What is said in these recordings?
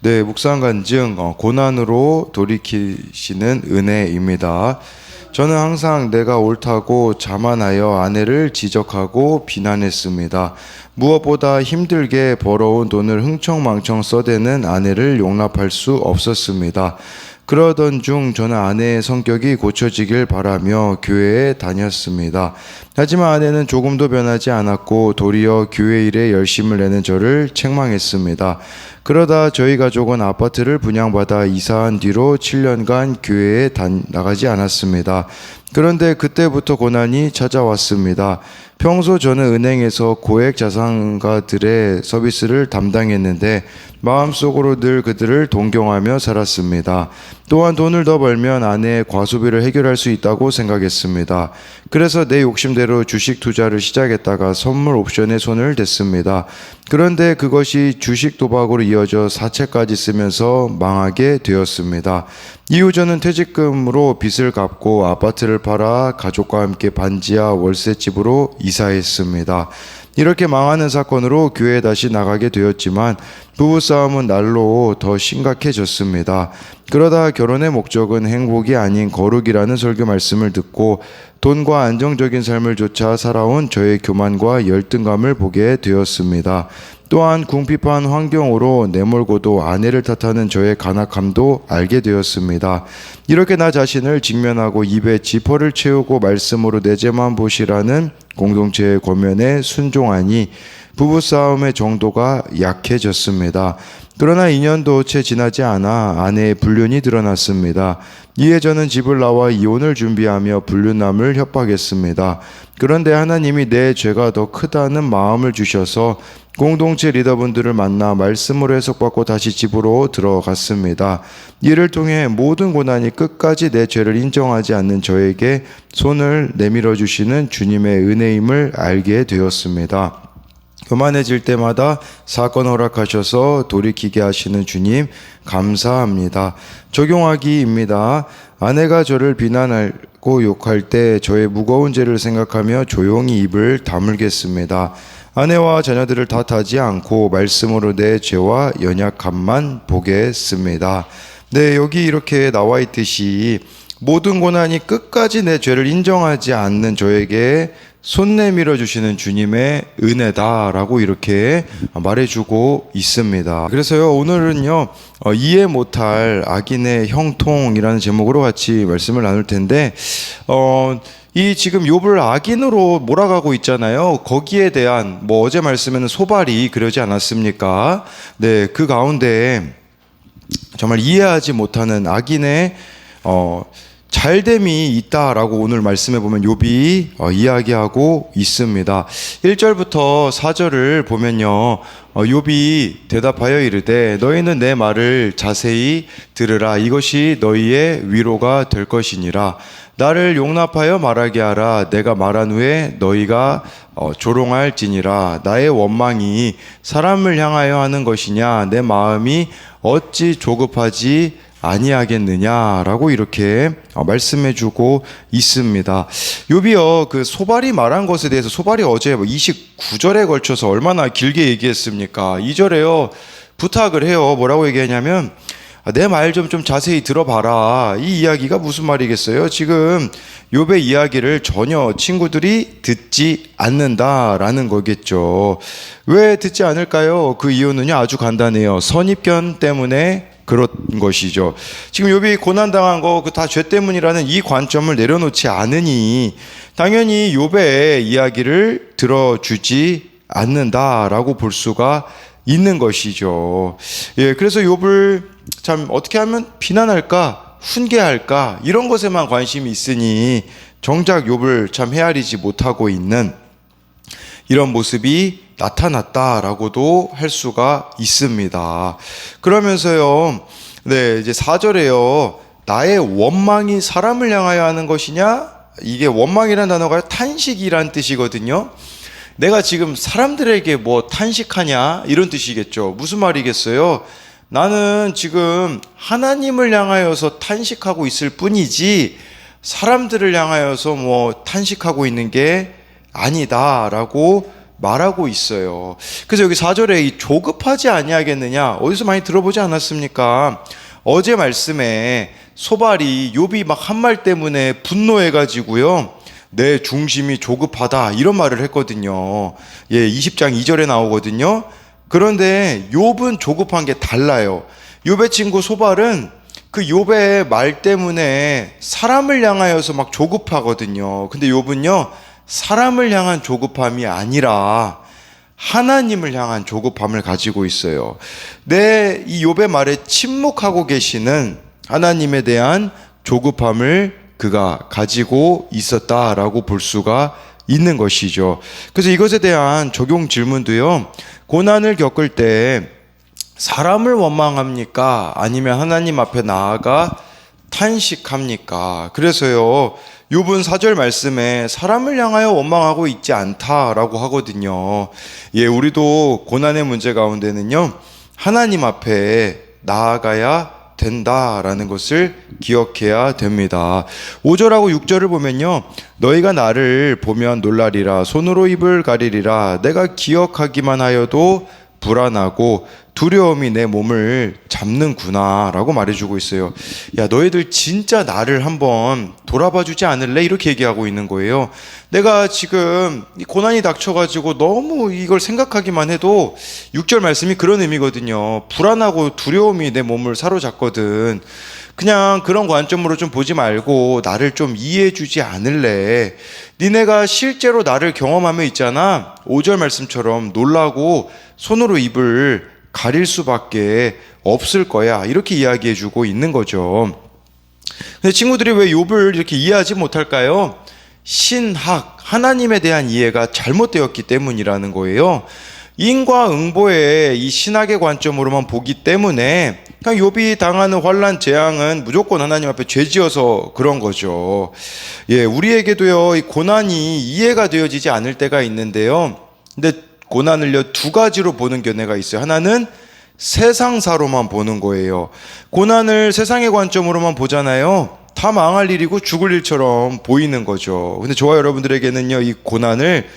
네, 묵상 간증 고난으로 돌이키시는 은혜입니다. 저는 항상 내가 옳다고 자만하여 아내를 지적하고 비난했습니다. 무엇보다 힘들게 벌어온 돈을 흥청망청 써대는 아내를 용납할 수 없었습니다. 그러던 중 저는 아내의 성격이 고쳐지길 바라며 교회에 다녔습니다. 하지만 아내는 조금도 변하지 않았고 도리어 교회 일에 열심을 내는 저를 책망했습니다. 그러다 저희 가족은 아파트를 분양받아 이사한 뒤로 7년간 교회에 나가지 않았습니다. 그런데 그때부터 고난이 찾아왔습니다. 평소 저는 은행에서 고액 자산가들의 서비스를 담당했는데 마음속으로 늘 그들을 동경하며 살았습니다. 또한 돈을 더 벌면 아내의 과소비를 해결할 수 있다고 생각했습니다. 그래서 내 욕심대로 주식 투자를 시작했다가 선물 옵션에 손을 댔습니다. 그런데 그것이 주식 도박으로 이어져 사채까지 쓰면서 망하게 되었습니다. 이후 저는 퇴직금으로 빚을 갚고 아파트를 팔아 가족과 함께 반지하 월세집으로 이사했습니다. 이렇게 망하는 사건으로 교회에 다시 나가게 되었지만 부부싸움은 날로 더 심각해졌습니다. 그러다 결혼의 목적은 행복이 아닌 거룩이라는 설교 말씀을 듣고 돈과 안정적인 삶을 좇아 살아온 저의 교만과 열등감을 보게 되었습니다. 또한 궁핍한 환경으로 내몰고도 아내를 탓하는 저의 간악함도 알게 되었습니다. 이렇게 나 자신을 직면하고 입에 지퍼를 채우고 말씀으로 내 죄만 보시라는 공동체의 권면에 순종하니 부부싸움의 정도가 약해졌습니다. 그러나 2년도 채 지나지 않아 아내의 불륜이 드러났습니다. 이에 저는 집을 나와 이혼을 준비하며 불륜남을 협박했습니다. 그런데 하나님이 내 죄가 더 크다는 마음을 주셔서 공동체 리더분들을 만나 말씀으로 해석받고 다시 집으로 들어갔습니다. 이를 통해 모든 고난이 끝까지 내 죄를 인정하지 않는 저에게 손을 내밀어 주시는 주님의 은혜임을 알게 되었습니다. 교만해질 때마다 사건 허락하셔서 돌이키게 하시는 주님 감사합니다. 적용하기입니다. 아내가 저를 비난하고 욕할 때 저의 무거운 죄를 생각하며 조용히 입을 다물겠습니다. 아내와 자녀들을 탓하지 않고 말씀으로 내 죄와 연약함만 보겠습니다. 네, 여기 이렇게 나와 있듯이 모든 고난이 끝까지 내 죄를 인정하지 않는 저에게 손 내밀어 주시는 주님의 은혜다라고 이렇게 말해주고 있습니다. 그래서요, 오늘은요, 이해 못할 악인의 형통이라는 제목으로 같이 말씀을 나눌 텐데, 이 지금 욥을 악인으로 몰아가고 있잖아요. 거기에 대한 어제 말씀에는 소발이 그러지 않았습니까? 네, 그 가운데 정말 이해하지 못하는 악인의 잘됨이 있다라고 오늘 말씀해 보면 욥이 이야기하고 있습니다. 1절부터 4절을 보면요, 욥이 대답하여 이르되 너희는 내 말을 자세히 들으라. 이것이 너희의 위로가 될 것이니라. 나를 용납하여 말하게 하라. 내가 말한 후에 너희가 조롱할지니라. 나의 원망이 사람을 향하여 하는 것이냐? 내 마음이 어찌 조급하지 아니하겠느냐라고 이렇게 말씀해주고 있습니다. 욥이요, 그 소발이 말한 것에 대해서 소발이 어제 29절에 걸쳐서 얼마나 길게 얘기했습니까? 2절에요 부탁을 해요. 뭐라고 얘기하냐면 내 말 좀 자세히 들어봐라. 이 이야기가 무슨 말이겠어요? 지금 욥의 이야기를 전혀 친구들이 듣지 않는다라는 거겠죠. 왜 듣지 않을까요? 그 이유는요 아주 간단해요. 선입견 때문에 그런 것이죠. 지금 욥이 고난당한 거 그 다 죄 때문이라는 이 관점을 내려놓지 않으니 당연히 욥의 이야기를 들어주지 않는다라고 볼 수가 있는 것이죠. 예, 그래서 욥을 참 어떻게 하면 비난할까, 훈계할까 이런 것에만 관심이 있으니 정작 욥을 참 헤아리지 못하고 있는 이런 모습이 나타났다라고도 할 수가 있습니다. 그러면서요, 네, 이제 4절에요, 나의 원망이 사람을 향하여 하는 것이냐? 이게 원망이라는 단어가 탄식이란 뜻이거든요. 내가 지금 사람들에게 탄식하냐? 이런 뜻이겠죠. 무슨 말이겠어요? 나는 지금 하나님을 향하여서 탄식하고 있을 뿐이지 사람들을 향하여서 탄식하고 있는 게 아니다라고 말하고 있어요. 그래서 여기 4절에 이 조급하지 아니하겠느냐, 어디서 많이 들어보지 않았습니까? 어제 말씀에 소발이 욥이 막 한 말 때문에 분노해가지고요, 내 중심이 조급하다 이런 말을 했거든요. 20장 2절에 나오거든요. 그런데 욥은 조급한 게 달라요. 욥의 친구 소발은 그 욥의 말 때문에 사람을 향하여서 막 조급하거든요. 근데 욥은요, 사람을 향한 조급함이 아니라 하나님을 향한 조급함을 가지고 있어요. 이 욥의 말에 침묵하고 계시는 하나님에 대한 조급함을 그가 가지고 있었다라고 볼 수가 있는 것이죠. 그래서 이것에 대한 적용 질문도요, 고난을 겪을 때 사람을 원망합니까? 아니면 하나님 앞에 나아가 탄식합니까? 그래서요, 욥은 4절 말씀에 사람을 향하여 원망하고 있지 않다라고 하거든요. 우리도 고난의 문제 가운데는요, 하나님 앞에 나아가야 된다라는 것을 기억해야 됩니다. 5절하고 6절을 보면요, 너희가 나를 보면 놀라리라, 손으로 입을 가리리라, 내가 기억하기만 하여도 불안하고 두려움이 내 몸을 잡는구나 라고 말해주고 있어요. 야, 너희들 진짜 나를 한번 돌아봐 주지 않을래? 이렇게 얘기하고 있는 거예요. 내가 지금 이 고난이 닥쳐가지고 너무 이걸 생각하기만 해도 6절 말씀이 그런 의미거든요. 불안하고 두려움이 내 몸을 사로잡거든. 그냥 그런 관점으로 좀 보지 말고 나를 좀 이해해 주지 않을래? 니네가 실제로 나를 경험하며 있잖아. 5절 말씀처럼 놀라고 손으로 입을 가릴 수밖에 없을 거야, 이렇게 이야기해 주고 있는 거죠. 근데 친구들이 왜 욥을 이렇게 이해하지 못할까요? 신학, 하나님에 대한 이해가 잘못되었기 때문이라는 거예요. 인과응보의 이 신학의 관점으로만 보기 때문에 그냥 욥이 당하는 환난 재앙은 무조건 하나님 앞에 죄지어서 그런 거죠. 우리에게도요, 이 고난이 이해가 되어지지 않을 때가 있는데요. 근데 고난을요, 두 가지로 보는 견해가 있어요. 하나는 세상사로만 보는 거예요. 고난을 세상의 관점으로만 보잖아요. 다 망할 일이고 죽을 일처럼 보이는 거죠. 근데 저와 여러분들에게는요, 이 고난을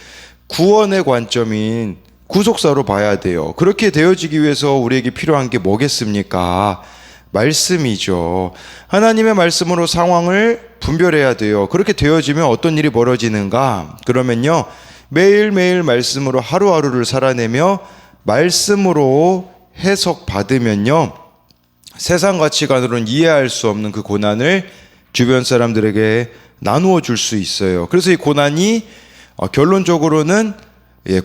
구원의 관점인 구속사로 봐야 돼요. 그렇게 되어지기 위해서 우리에게 필요한 게 뭐겠습니까? 말씀이죠. 하나님의 말씀으로 상황을 분별해야 돼요. 그렇게 되어지면 어떤 일이 벌어지는가? 그러면요, 매일매일 말씀으로 하루하루를 살아내며 말씀으로 해석받으면요, 세상 가치관으로는 이해할 수 없는 그 고난을 주변 사람들에게 나누어 줄 수 있어요. 그래서 이 고난이 결론적으로는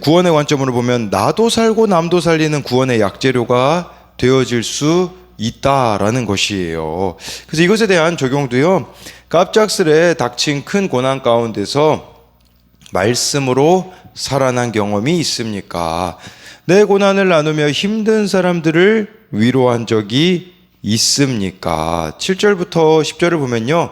구원의 관점으로 보면 나도 살고 남도 살리는 구원의 약재료가 되어질 수 있다라는 것이에요. 그래서 이것에 대한 적용도요, 갑작스레 닥친 큰 고난 가운데서 말씀으로 살아난 경험이 있습니까? 내 고난을 나누며 힘든 사람들을 위로한 적이 있습니까? 7절부터 10절을 보면요,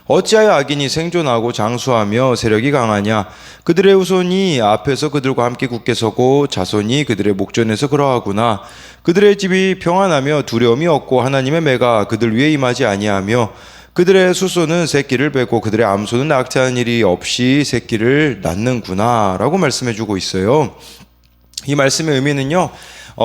어찌하여 악인이 생존하고 장수하며 세력이 강하냐? 그들의 후손이 앞에서 그들과 함께 굳게 서고 자손이 그들의 목전에서 그러하구나. 그들의 집이 평안하며 두려움이 없고 하나님의 매가 그들 위에 임하지 아니하며 그들의 수소는 새끼를 빼고 그들의 암소는 낙태하는 일이 없이 새끼를 낳는구나 라고 말씀해주고 있어요. 이 말씀의 의미는요,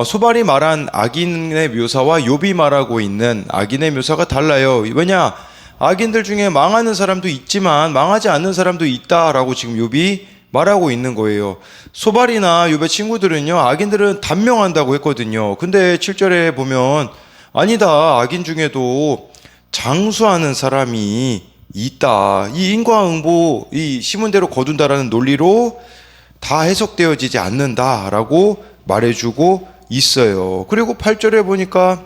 소발이 말한 악인의 묘사와 욥이 말하고 있는 악인의 묘사가 달라요. 왜냐? 악인들 중에 망하는 사람도 있지만 망하지 않는 사람도 있다라고 지금 욥이 말하고 있는 거예요. 소발이나 욥의 친구들은요, 악인들은 단명한다고 했거든요. 근데 7절에 보면 아니다, 악인 중에도 장수하는 사람이 있다. 이 인과응보, 이 심은대로 거둔다라는 논리로 다 해석되어지지 않는다라고 말해주고 있어요. 그리고 8절에 보니까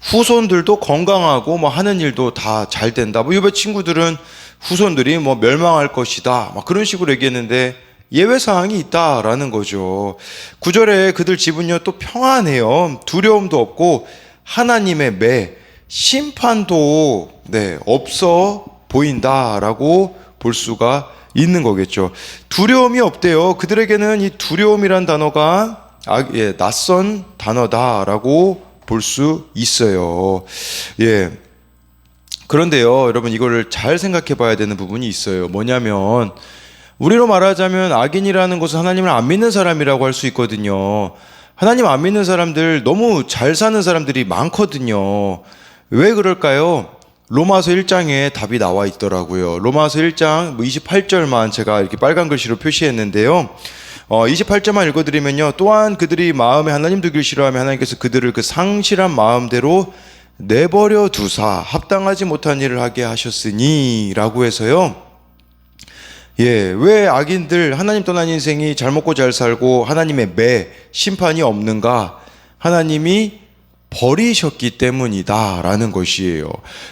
후손들도 건강하고 뭐 하는 일도 다 잘 된다. 뭐 욥의 친구들은 후손들이 뭐 멸망할 것이다, 막 그런 식으로 얘기했는데 예외 사항이 있다라는 거죠. 9절에 그들 집은요 또 평안해요. 두려움도 없고 하나님의 매, 심판도 없어 보인다라고 볼 수가 있는 거겠죠. 두려움이 없대요. 그들에게는 이 두려움이란 단어가 낯선 단어다라고 볼 수 있어요. 그런데요, 여러분, 이거를 잘 생각해 봐야 되는 부분이 있어요. 뭐냐면 우리로 말하자면 악인이라는 것은 하나님을 안 믿는 사람이라고 할 수 있거든요. 하나님 안 믿는 사람들, 너무 잘 사는 사람들이 많거든요. 왜 그럴까요? 로마서 1장에 답이 나와 있더라고요. 로마서 1장 28절만 제가 이렇게 빨간 글씨로 표시했는데요. 28절만 읽어드리면요. 또한 그들이 마음에 하나님 두기를 싫어하며 하나님께서 그들을 그 상실한 마음대로 내버려 두사 합당하지 못한 일을 하게 하셨으니 라고 해서요. 왜 악인들 하나님 떠난 인생이 잘 먹고 잘 살고 하나님의 심판이 없는가? 하나님이 버리셨기 때문이다 라는 것이에요.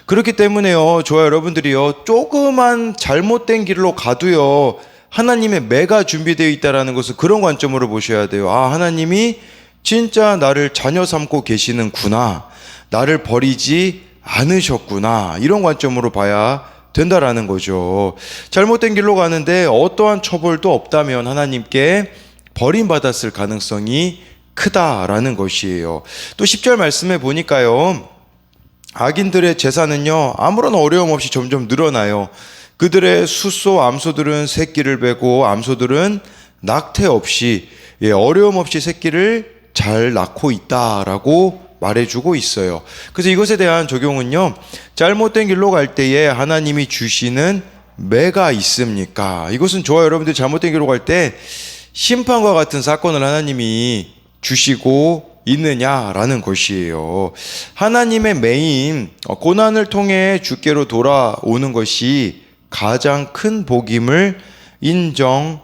그렇기 때문에요, 저와 여러분들이요, 조그만 잘못된 길로 가도요 하나님의 매가 준비되어 있다라는 것을 그런 관점으로 보셔야 돼요. 하나님이 진짜 나를 자녀 삼고 계시는구나, 나를 버리지 않으셨구나, 이런 관점으로 봐야 된다라는 거죠. 잘못된 길로 가는데 어떠한 처벌도 없다면 하나님께 버림받았을 가능성이 크다라는 것이에요. 또 10절 말씀에 보니까요, 악인들의 재산은요 아무런 어려움 없이 점점 늘어나요. 그들의 숫소 암소들은 새끼를 베고 암소들은 낙태 없이 어려움 없이 새끼를 잘 낳고 있다라고 말해주고 있어요. 그래서 이것에 대한 적용은요, 잘못된 길로 갈 때에 하나님이 주시는 매가 있습니까? 이것은 저와 여러분들이 잘못된 길로 갈 때 심판과 같은 사건을 하나님이 주시고 있느냐라는 것이에요. 하나님의 매인 고난을 통해 주께로 돌아오는 것이 가장 큰 복임을 인정합니까?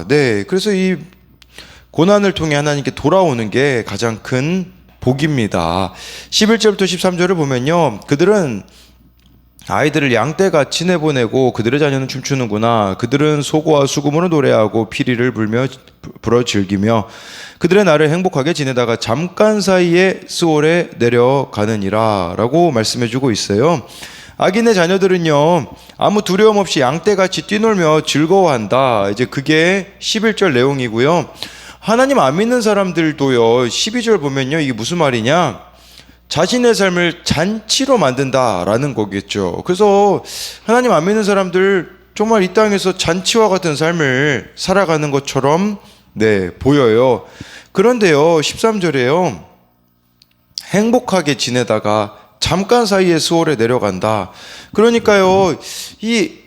네, 그래서 이 고난을 통해 하나님께 돌아오는 게 가장 큰 복입니다. 11절부터 13절을 보면요, 그들은 아이들을 양떼같이 내보내고 그들의 자녀는 춤추는구나. 그들은 소고와 수금으로 노래하고 피리를 불어 즐기며 그들의 날을 행복하게 지내다가 잠깐 사이에 스올에 내려가느니라 라고 말씀해주고 있어요. 악인의 자녀들은요 아무 두려움 없이 양떼같이 뛰놀며 즐거워한다. 이제 그게 11절 내용이고요. 하나님 안 믿는 사람들도요 12절 보면요, 이게 무슨 말이냐, 자신의 삶을 잔치로 만든다라는 거겠죠. 그래서 하나님 안 믿는 사람들 정말 이 땅에서 잔치와 같은 삶을 살아가는 것처럼 보여요. 그런데요 13절에요, 행복하게 지내다가 잠깐 사이에 스올에 내려간다. 그러니까요, 이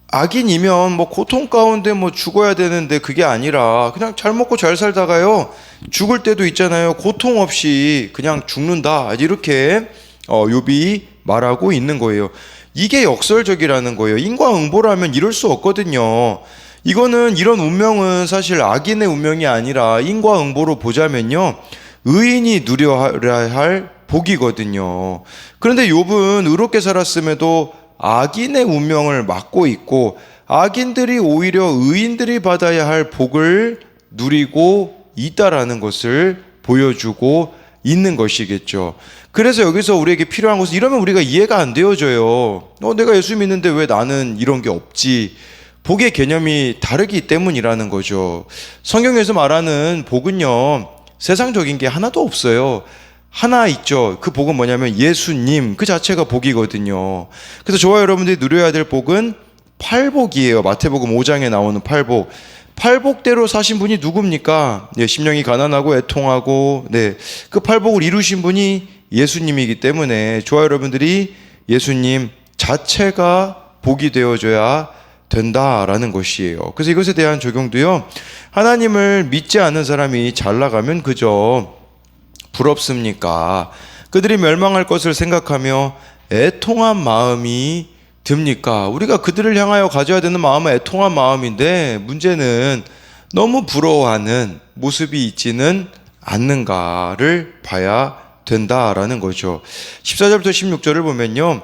악인이면 뭐 고통 가운데 뭐 죽어야 되는데 그게 아니라 그냥 잘 먹고 잘 살다가요 죽을 때도 있잖아요. 고통 없이 그냥 죽는다, 이렇게 욥이 말하고 있는 거예요. 이게 역설적이라는 거예요. 인과응보라면 이럴 수 없거든요. 이런 운명은 사실 악인의 운명이 아니라 인과응보로 보자면요 의인이 누려야 할 복이거든요. 그런데 욥은 의롭게 살았음에도 악인의 운명을 맡고 있고 악인들이 오히려 의인들이 받아야 할 복을 누리고 있다라는 것을 보여주고 있는 것이겠죠. 그래서 여기서 우리에게 필요한 것은, 이러면 우리가 이해가 안 되어져요. 내가 예수 믿는데 왜 나는 이런 게 없지? 복의 개념이 다르기 때문이라는 거죠. 성경에서 말하는 복은요 세상적인 게 하나도 없어요. 하나 있죠. 그 복은 뭐냐면 예수님 그 자체가 복이거든요. 그래서 저와 여러분들이 누려야 될 복은 팔복이에요. 마태복음 5장에 나오는 팔복. 팔복대로 사신 분이 누굽니까? 심령이 가난하고 애통하고 그 팔복을 이루신 분이 예수님이기 때문에 저와 여러분들이 예수님 자체가 복이 되어줘야 된다라는 것이에요. 그래서 이것에 대한 적용도요, 하나님을 믿지 않는 사람이 잘 나가면 그저 부럽습니까? 그들이 멸망할 것을 생각하며 애통한 마음이 듭니까? 우리가 그들을 향하여 가져야 되는 마음은 애통한 마음인데 문제는 너무 부러워하는 모습이 있지는 않는가를 봐야 된다라는 거죠. 14절부터 16절을 보면요,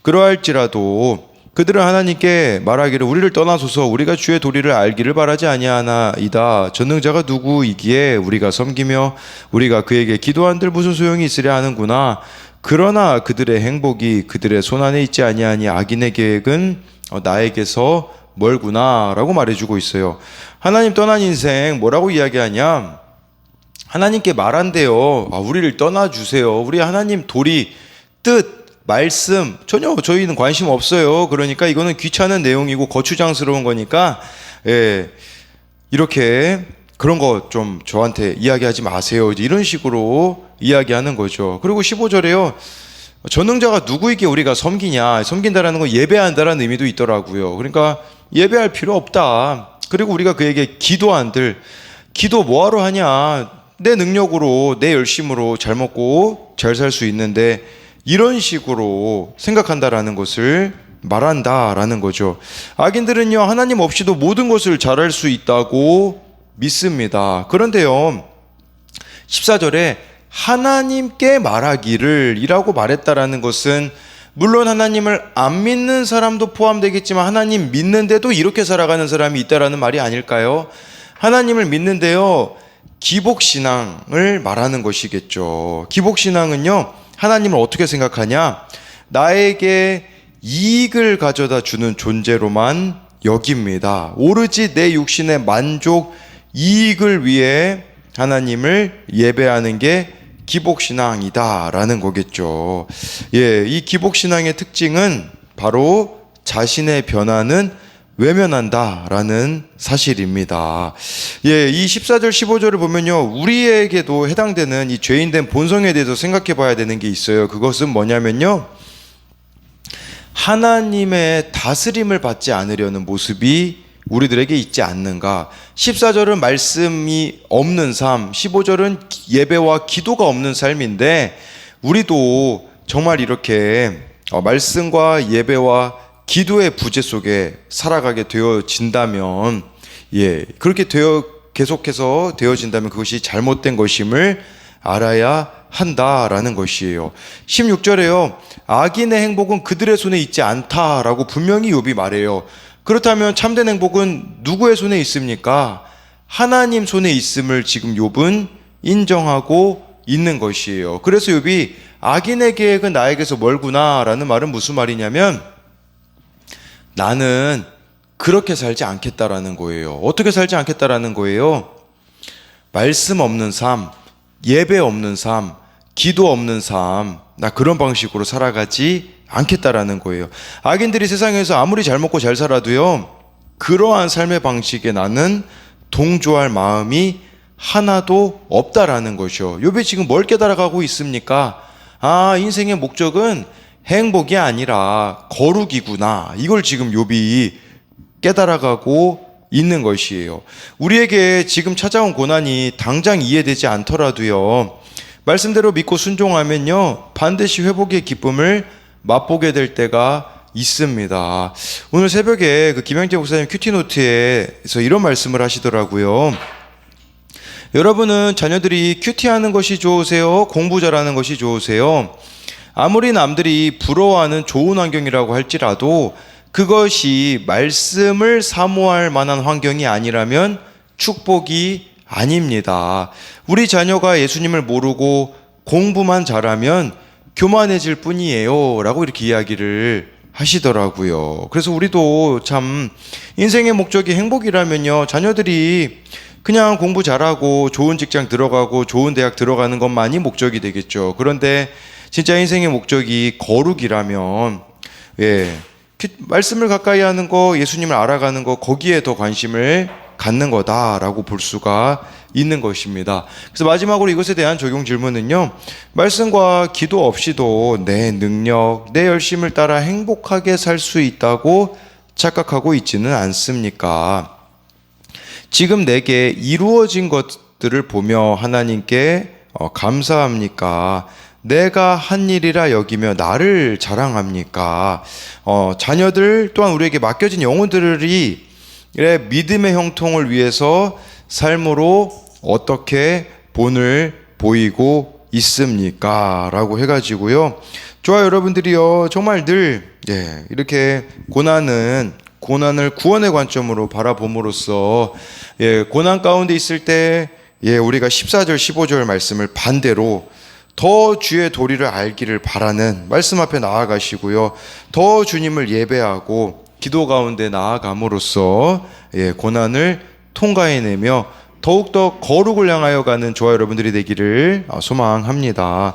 그러할지라도 그들은 하나님께 말하기를 우리를 떠나소서, 우리가 주의 도리를 알기를 바라지 아니하나이다. 전능자가 누구이기에 우리가 섬기며 우리가 그에게 기도한들 무슨 소용이 있으랴 하는구나. 그러나 그들의 행복이 그들의 손안에 있지 아니하니 악인의 계획은 나에게서 멀구나 라고 말해주고 있어요. 하나님 떠난 인생 뭐라고 이야기하냐, 하나님께 말한대요. 우리를 떠나주세요. 우리 하나님 도리, 뜻 말씀 전혀 저희는 관심 없어요. 그러니까 이거는 귀찮은 내용이고 거추장스러운 거니까 이렇게 그런 거 좀 저한테 이야기하지 마세요. 이런 식으로 이야기하는 거죠. 그리고 15절에요. 전능자가 누구에게 우리가 섬기냐? 섬긴다라는 건 예배한다라는 의미도 있더라고요. 그러니까 예배할 필요 없다. 그리고 우리가 그에게 기도한들, 기도 뭐하러 하냐? 내 능력으로, 내 열심으로 잘 먹고 잘 살 수 있는데 이런 식으로 생각한다라는 것을 말한다라는 거죠. 악인들은요, 하나님 없이도 모든 것을 잘할 수 있다고 믿습니다. 그런데요, 14절에 하나님께 말하기를 이라고 말했다라는 것은 물론 하나님을 안 믿는 사람도 포함되겠지만 하나님 믿는데도 이렇게 살아가는 사람이 있다라는 말이 아닐까요? 하나님을 믿는데요, 기복신앙을 말하는 것이겠죠. 기복신앙은요, 하나님을 어떻게 생각하냐? 나에게 이익을 가져다 주는 존재로만 여깁니다. 오로지 내 육신의 만족, 이익을 위해 하나님을 예배하는 게 기복신앙이다라는 거겠죠. 이 기복신앙의 특징은 바로 자신의 변화는 외면한다라는 사실입니다. 이 14절 15절을 보면요, 우리에게도 해당되는 이 죄인된 본성에 대해서 생각해 봐야 되는 게 있어요. 그것은 뭐냐면요, 하나님의 다스림을 받지 않으려는 모습이 우리들에게 있지 않는가. 14절은 말씀이 없는 삶, 15절은 예배와 기도가 없는 삶인데 우리도 정말 이렇게 말씀과 예배와 기도의 부재 속에 살아가게 되어진다면, 그렇게 계속해서 되어진다면 그것이 잘못된 것임을 알아야 한다라는 것이에요. 16절에요. 악인의 행복은 그들의 손에 있지 않다라고 분명히 욥이 말해요. 그렇다면 참된 행복은 누구의 손에 있습니까? 하나님 손에 있음을 지금 욥은 인정하고 있는 것이에요. 그래서 욥이 악인의 계획은 나에게서 멀구나 라는 말은 무슨 말이냐면, 나는 그렇게 살지 않겠다라는 거예요. 어떻게 살지 않겠다라는 거예요? 말씀 없는 삶, 예배 없는 삶, 기도 없는 삶, 나 그런 방식으로 살아가지 않겠다라는 거예요. 악인들이 세상에서 아무리 잘 먹고 잘 살아도요, 그러한 삶의 방식에 나는 동조할 마음이 하나도 없다라는 것이요. 욥이 지금 뭘 깨달아가고 있습니까? 인생의 목적은 행복이 아니라 거룩이구나. 이걸 지금 욥이 깨달아가고 있는 것이에요. 우리에게 지금 찾아온 고난이 당장 이해되지 않더라도요, 말씀대로 믿고 순종하면요, 반드시 회복의 기쁨을 맛보게 될 때가 있습니다. 오늘 새벽에 김영재 목사님 큐티노트에서 이런 말씀을 하시더라고요. 여러분은 자녀들이 큐티하는 것이 좋으세요? 공부 잘하는 것이 좋으세요? 아무리 남들이 부러워하는 좋은 환경이라고 할지라도 그것이 말씀을 사모할 만한 환경이 아니라면 축복이 아닙니다. 우리 자녀가 예수님을 모르고 공부만 잘하면 교만해질 뿐이에요 라고 이렇게 이야기를 하시더라고요. 그래서 우리도 참 인생의 목적이 행복이라면요, 자녀들이 그냥 공부 잘하고 좋은 직장 들어가고 좋은 대학 들어가는 것만이 목적이 되겠죠. 그런데 진짜 인생의 목적이 거룩이라면 말씀을 가까이 하는 거, 예수님을 알아가는 거, 거기에 더 관심을 갖는 거다라고 볼 수가 있는 것입니다. 그래서 마지막으로 이것에 대한 적용 질문은요, 말씀과 기도 없이도 내 능력, 내 열심을 따라 행복하게 살 수 있다고 착각하고 있지는 않습니까? 지금 내게 이루어진 것들을 보며 하나님께 감사합니까? 내가 한 일이라 여기며 나를 자랑합니까? 자녀들 또한 우리에게 맡겨진 영혼들이 믿음의 형통을 위해서 삶으로 어떻게 본을 보이고 있습니까? 라고 해가지고요. 좋아요, 여러분들이요, 정말 늘 이렇게 고난을 구원의 관점으로 바라봄으로써 고난 가운데 있을 때 우리가 14절 15절 말씀을 반대로 더 주의 도리를 알기를 바라는 말씀 앞에 나아가시고요, 더 주님을 예배하고 기도 가운데 나아감으로써 고난을 통과해내며 더욱더 거룩을 향하여 가는 저와 여러분들이 되기를 소망합니다.